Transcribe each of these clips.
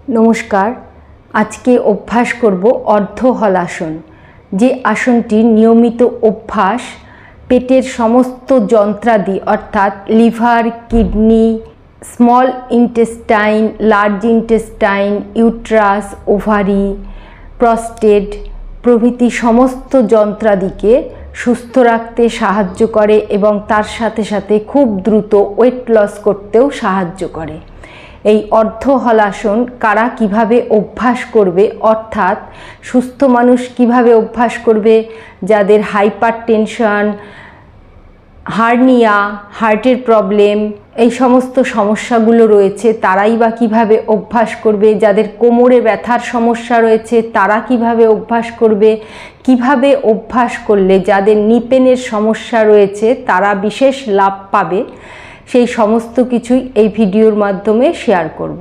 নমস্কার। আজকে অভ্যাস করব অর্ধ হলাসন, যে আসনটি নিয়মিত অভ্যাস পেটের সমস্ত যন্ত্রাদি অর্থাৎ liver, kidney, small intestine, large intestine, uterus, ovary, prostate প্রভৃতি সমস্ত যন্ত্রাদিকে সুস্থ রাখতে সাহায্য করে এবং তার সাথে সাথে খুব দ্রুত ওয়েট লস করতেও সাহায্য করে। এই অর্ধ হলাসন কারা কিভাবে অভ্যাস করবে, অর্থাৎ সুস্থ মানুষ কিভাবে অভ্যাস করবে, যাদের হাইপার টেনশন, হার্নিয়া, হার্টের প্রবলেম এই সমস্ত সমস্যাগুলো রয়েছে তারাই বা কিভাবে অভ্যাস করবে, যাদের কোমরে ব্যথার সমস্যা রয়েছে তারা কিভাবে অভ্যাস করবে, কিভাবে অভ্যাস করলে যাদের নি পেনের সমস্যা রয়েছে তারা বিশেষ লাভ পাবে, সেই সমস্ত কিছুই এই ভিডিওর মাধ্যমে শেয়ার করব।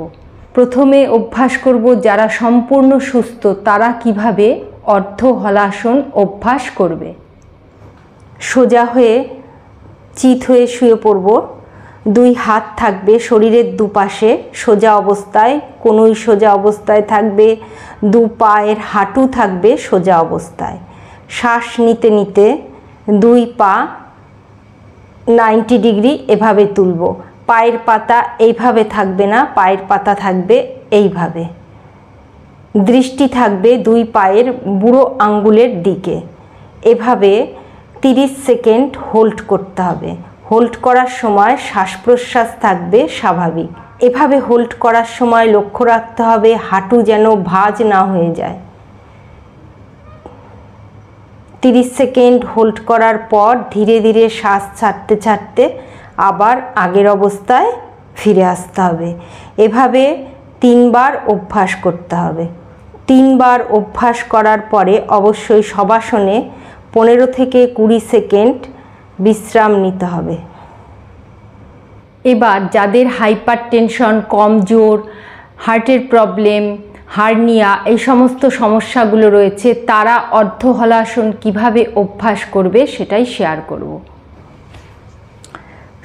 প্রথমে অভ্যাস করব যারা সম্পূর্ণ সুস্থ তারা কিভাবে অর্ধ হলাসন অভ্যাস করবে। সোজা হয়ে চিত হয়ে শুয়ে পড়ব। দুই হাত থাকবে শরীরের দুপাশে সোজা অবস্থায়, কোনোই সোজা অবস্থায় থাকবে, দু পায়ের হাঁটু থাকবে সোজা অবস্থায়। শ্বাস নিতে নিতে দুই পা 90 ডিগ্রি এভাবে তুলব। পায়ের পাতা এইভাবে থাকবে না, পায়ের পাতা থাকবে এইভাবে। দৃষ্টি থাকবে দুই পায়ের বুড়ো আঙ্গুলের দিকে। এভাবে 30 সেকেন্ড হোল্ড করতে হবে। হোল্ড করার সময় শ্বাস প্রশ্বাস থাকবে স্বাভাবিক। এভাবে হোল্ড করার সময় লক্ষ্য রাখতে হবে হাঁটু যেন ভাঁজ না হয়ে যায়। 30 সেকেন্ড হোল্ড করার পর ধীরে ধীরে শ্বাস ছাড়তে ছাড়তে আবার আগের অবস্থায় ফিরে আসতে হবে। এভাবে 3 বার অভ্যাস করতে হবে। 3 বার অভ্যাস করার পরে অবশ্যই শবাসনে 15 থেকে 20 সেকেন্ড বিশ্রাম নিতে হবে। এবার যাদের হাইপার টেনশন, কমজোর, হার্টের প্রবলেম, হার্নিয়া এই সমস্ত সমস্যাগুলো রয়েছে তারা অর্ধ হলাসন কিভাবে অভ্যাস করবে সেটাই শেয়ার করব।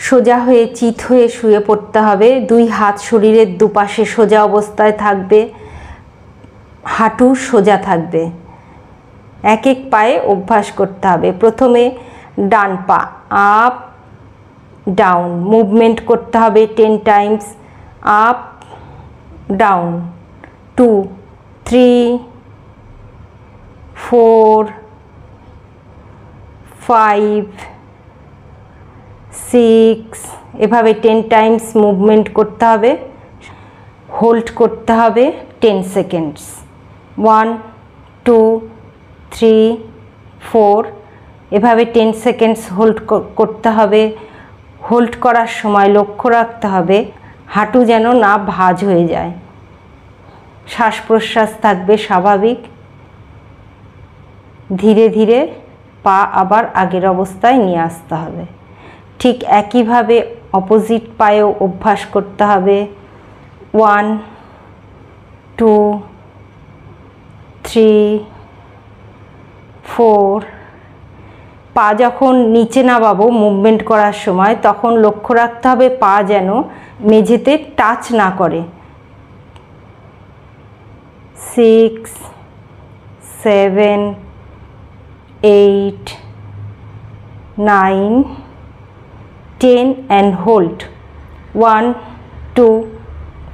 সোজা হয়ে চিত হয়ে শুয়ে পড়তে হবে। দুই হাত শরীরের দুপাশে সোজা অবস্থায় থাকবে, হাঁটু সোজা থাকবে। এক এক পায়ে অভ্যাস করতে হবে। প্রথমে ডান পা আপ ডাউন মুভমেন্ট করতে হবে 10 টাইমস। আপ ডাউন 2 3 4 5 6 এভাবে 10 টাইমস মুভমেন্ট করতে হবে। হোল্ড করতে হবে 10 সেকেন্ডস। 1 2 3 4 এভাবে 10 সেকেন্ডস হোল্ড করতে হবে। হোল্ড করার সময় লক্ষ্য রাখতে হবে হাঁটু যেন না ভাঁজ হয়ে যায়। শ্বাস প্রশ্বাস থাকবে স্বাভাবিক। ধীরে ধীরে পা আবার আগের অবস্থায় নিয়ে আসতে হবে। ঠিক একইভাবে অপোজিট পায়েও অভ্যাস করতে হবে। 1 2 3 4 পা যখন নিচে নামাবো মুভমেন্ট করার সময় তখন লক্ষ্য রাখতে হবে পা যেন মেঝেতে টাচ না করে। 6 7 8 9 10 and hold 1 2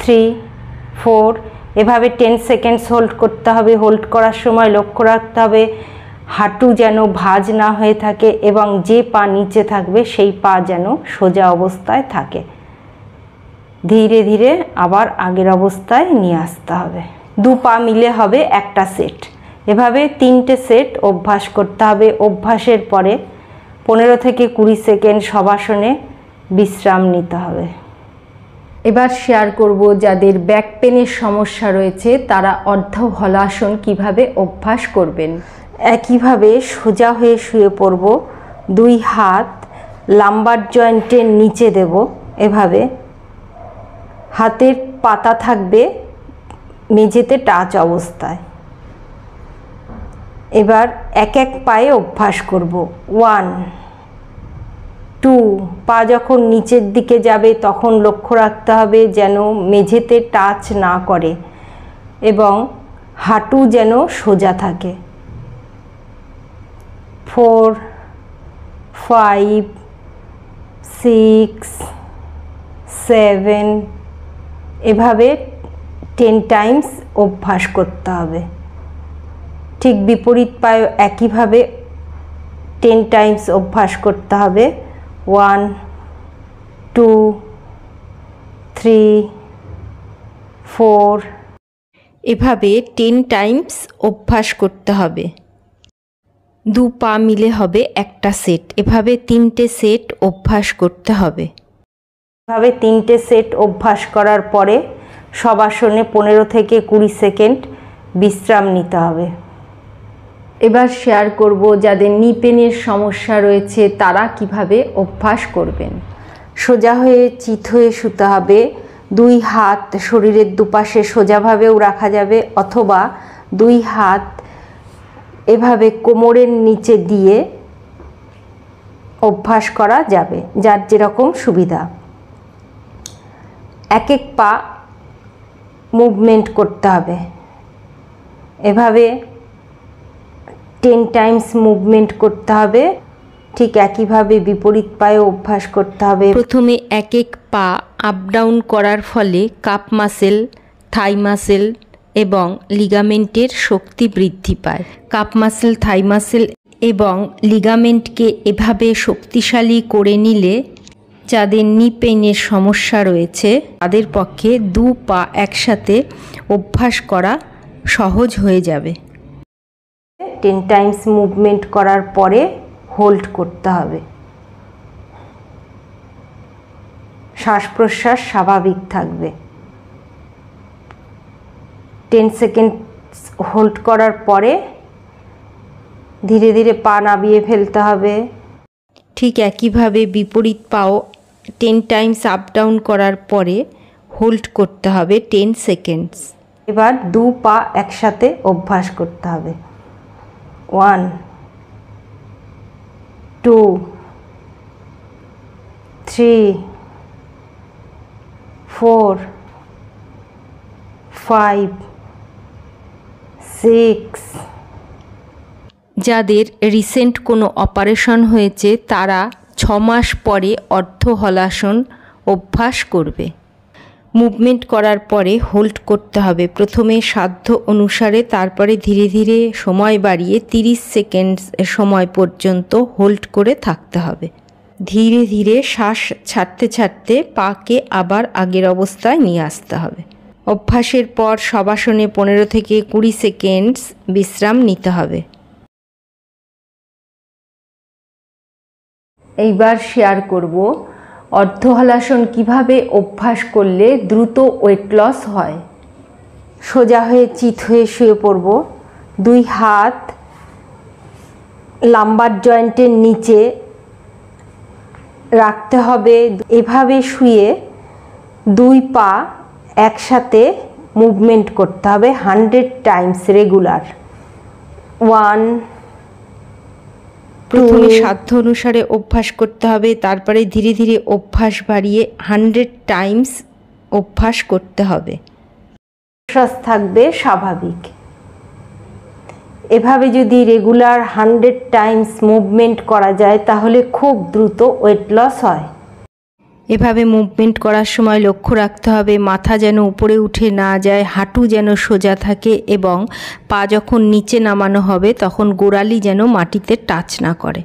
3 4 এভাবে 10 সেকেন্ডস হোল্ড করতে হবে। হোল্ড করার সময় লক্ষ্য রাখতে হবে হাঁটু যেন ভাঁজ না হয়ে থাকে এবং যে পা নিচে থাকবে সেই পা যেন সোজা অবস্থায় থাকে। ধীরে ধীরে আবার আগের অবস্থায় নিয়ে আসতে হবে। দু পা মিলে হবে একটা সেট। এভাবে 3টে সেট অভ্যাস করতে হবে। অভ্যাসের পরে 15 থেকে 20 সেকেন্ড শবাসনে বিশ্রাম নিতে হবে। এবার শেয়ার করব যাদের ব্যাক পেনের সমস্যা রয়েছে তারা অর্ধ হলাসন কিভাবে অভ্যাস করবেন। একইভাবে সোজা হয়ে শুয়ে পড়ব। দুই হাত লাম্বার জয়েন্টের নিচে দেব। এভাবে হাতের পাতা থাকবে মেঝেতে টাচ অবস্থায়। এবার এক এক পায়ে অভ্যাস করব। 1 2 পা যখন নিচের দিকে যাবে তখন লক্ষ্য রাখতে হবে যেন মেঝেতে টাচ না করে। এবং হাঁটু যেন সোজা থাকে। 4, 5, 6, 7 এভাবে 10 টাইমস অভ্যাস করতে হবে। ঠিক বিপরীত পায়ে একইভাবে 10 টাইমস অভ্যাস করতে হবে। 1, 2, 3, 4 এভাবে 10 টাইমস অভ্যাস করতে হবে। 2 পা মিলে হবে একটা সেট। এভাবে 3টে সেট অভ্যাস করতে হবে। এভাবে 3টে সেট অভ্যাস করার পরে শবাসনে 15 থেকে 20 সেকেন্ড বিশ্রাম নিতে হবে। এবার শেয়ার করব যাদের নি পেনের সমস্যা রয়েছে তারা কিভাবে অভ্যাস করবেন। সোজা হয়ে চিত হয়ে শুতে হবে। 2 হাত শরীরের দুপাশে সোজাভাবেও রাখা যাবে, অথবা 2 হাত এভাবে কোমরের নিচে দিয়ে অভ্যাস করা যাবে, যার যেরকম সুবিধা। এক এক পা মুভমেন্ট করতে হবে। এভাবে 10 টাইমস মুভমেন্ট করতে হবে। ঠিক একইভাবে বিপরীত পায়ে অভ্যাস করতে হবে। প্রথমে এক এক পা আপ ডাউন করার ফলে কাপ মাসেল, থাই মাসেল এবং লিগামেন্টের শক্তি বৃদ্ধি পায়। কাপ মাসেল, থাই মাসেল এবং লিগামেন্টকে এভাবে শক্তিশালী করে নিলে যাদের নি পেইনের সমস্যা রয়েছে তাদের পক্ষে 2 পা একসাথে অভ্যাস করা সহজ হয়ে যাবে। 10 টাইমস মুভমেন্ট করার পরে হোল্ড করতে হবে। শ্বাস প্রশ্বাস স্বাভাবিক থাকবে। 10 সেকেন্ড হোল্ড করার পরে ধীরে ধীরে পা নামিয়ে ফেলতে হবে। ঠিক একইভাবে বিপরীত পাও 10 টাইমস আপ ডাউন করার পরে হোল্ড করতে হবে 10 সেকেন্ডস। এবার 2 পা একসাথে অভ্যাস করতে হবে। 1, 2, 3, 4, 5, 6। যাদের রিসেন্ট কোনো অপারেশন হয়েছে তারা 6 মাস পরে অর্ধ হলাসন অভ্যাস করবে। মুভমেন্ট করার পরে হোল্ড করতে হবে। প্রথমে সাধ্য অনুসারে, তারপরে ধীরে ধীরে সময় বাড়িয়ে 30 সেকেন্ড সময় পর্যন্ত হোল্ড করে থাকতে হবে। ধীরে ধীরে শ্বাস ছাড়তে ছাড়তে পাকে আবার আগের অবস্থায় নিয়ে আসতে হবে। অভ্যাসের পর শবাসনে 15 থেকে 20 সেকেন্ড বিশ্রাম নিতে হবে। এইবার শেয়ার করব অর্ধহলাসন কিভাবে অভ্যাস করলে দ্রুত ওয়েট লস হয়। সোজা হয়ে চিত হয়ে শুয়ে পড়ব। 2 হাত লাম্বার জয়েন্টের নিচে রাখতে হবে। এভাবে শুয়ে 2 পা একসাথে মুভমেন্ট করতে হবে 100 টাইমস রেগুলার। 1, প্রথমে সাধ্য অনুসারে অভ্যাস করতে হবে, তারপরে ধীরে ধীরে অভ্যাস বাড়িয়ে 100 টাইমস অভ্যাস করতে হবে। শ্বাস থাকবে স্বাভাবিক। এভাবে যদি রেগুলার 100 টাইমস মুভমেন্ট করা যায় তাহলে খুব দ্রুত ওয়েট লস হয়। এভাবে মুভমেন্ট করার সময় লক্ষ্য রাখতে হবে মাথা যেন উপরে উঠে না যায়, হাঁটু যেন সোজা থাকে এবং পা যখন নিচে নামানো হবে তখন গোড়ালি যেন মাটিতে টাচ না করে।